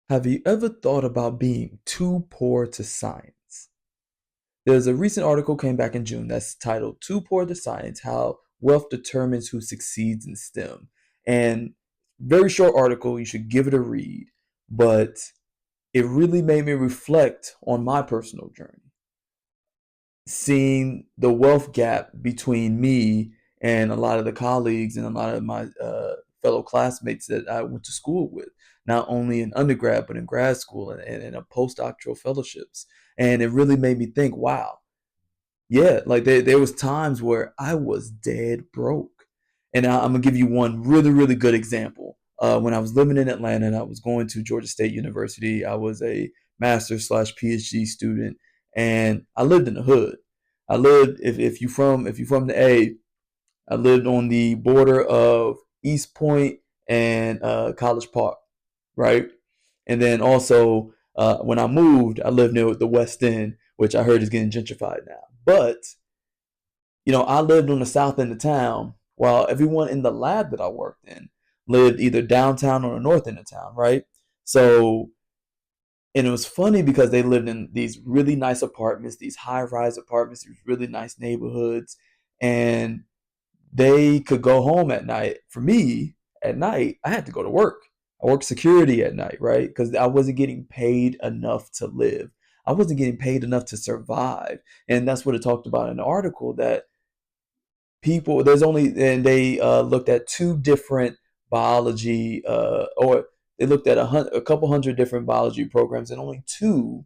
Have you ever thought about being too poor to science? There's a recent article came back in June that's titled Too Poor to Science: How Wealth Determines Who Succeeds in STEM. And very short article, you should give it a read, but it really made me reflect on my personal journey, seeing the wealth gap between me and a lot of the colleagues and a lot of my fellow classmates that I went to school with, not only in undergrad, but in grad school and in a postdoctoral fellowships. And it really made me think, wow, yeah, like there was times where I was dead broke. And I'm gonna give you one really, really good example. When I was living in Atlanta and I was going to Georgia State University, I was a master's slash PhD student, and I lived in the hood. I lived if you from the A, I lived on the border of East Point and College Park, right? And then also when I moved, I lived near the West End, which I heard is getting gentrified now. But I lived on the south end of town, while everyone in the lab that I worked in lived either downtown or the north end of town, right? So, and it was funny because they lived in these really nice apartments, these high rise apartments, these really nice neighborhoods, and they could go home at night. For me, at night, I had to go to work. I worked security at night, right? Because I wasn't getting paid enough to live. I wasn't getting paid enough to survive. And that's what it talked about in the article, that people, there's only, and they looked at two different biology, or they looked at a couple hundred different biology programs, and only two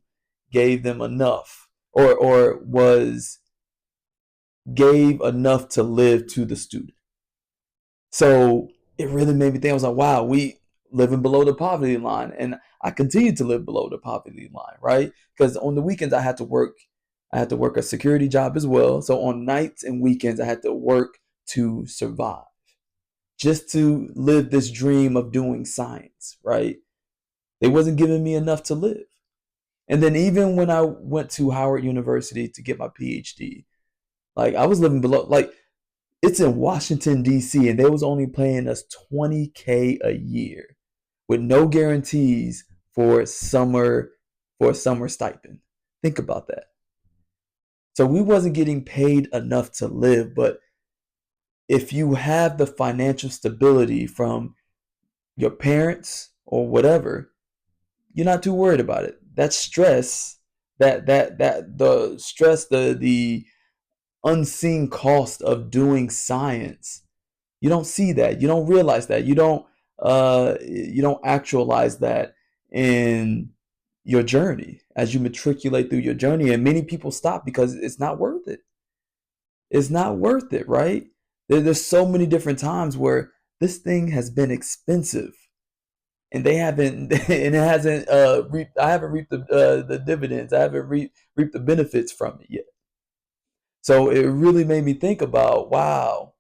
gave them enough, or was gave enough to live to the student. So it really made me think. I was like, wow, we living below the poverty line, and I continue to live below the poverty line, right? Because on the weekends I had to work. I had to work a security job as well. So on nights and weekends I had to work to survive, just to live this dream of doing science, right? They wasn't giving me enough to live. And then even when I went to Howard University to get my PhD, like I was living below, like it's in Washington D.C. and they was only paying us 20K a year with no guarantees for a summer stipend. Think about that. So we wasn't getting paid enough to live, but if you have the financial stability from your parents or whatever, you're not too worried about it. That stress, that the stress, the unseen cost of doing science, you don't see that. You don't realize that. You don't actualize that in your journey as you matriculate through your journey. And many people stop because it's not worth it. It's not worth it, right? There's so many different times where this thing has been expensive and they haven't and it hasn't reaped, I haven't reaped the dividends. I haven't reaped the benefits from it yet. So it really made me think about, wow,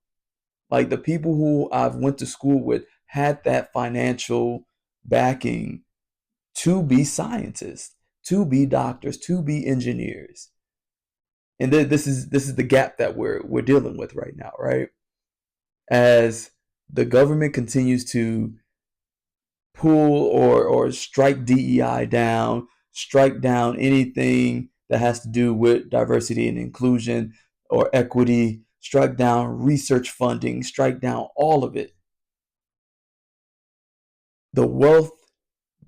like the people who I've went to school with had that financial backing to be scientists, to be doctors, to be engineers. And this is the gap that we're dealing with right now, right? As the government continues to pull or strike DEI down, strike down anything that has to do with diversity and inclusion or equity, strike down research funding, strike down all of it. The wealth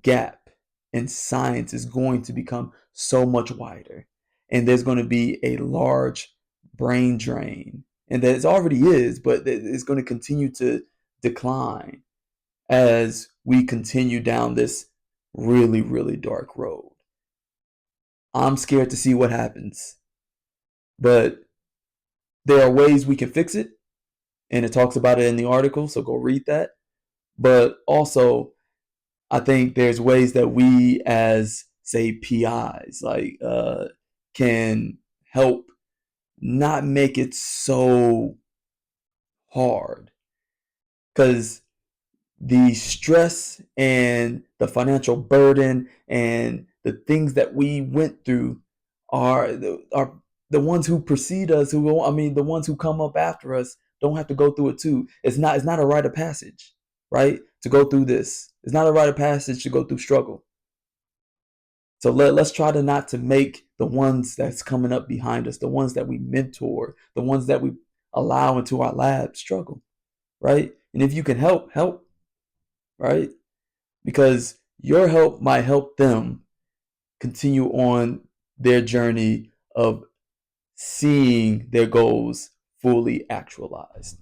gap in science is going to become so much wider. And there's going to be a large brain drain. And that already is, but it's going to continue to decline as we continue down this really, really dark road. I'm scared to see what happens, but there are ways we can fix it. And it talks about it in the article, so go read that. But also, I think there's ways that we, as say PIs, like can help not make it so hard, because the stress and the financial burden and the things that we went through are the ones who precede us, who, I mean, the ones who come up after us don't have to go through it too. It's not a rite of passage, right? To go through this, it's not a rite of passage to go through struggle. So let's try to not to make the ones that's coming up behind us, the ones that we mentor, the ones that we allow into our lab struggle, right? And if you can help, help, right? Because your help might help them continue on their journey of seeing their goals fully actualized.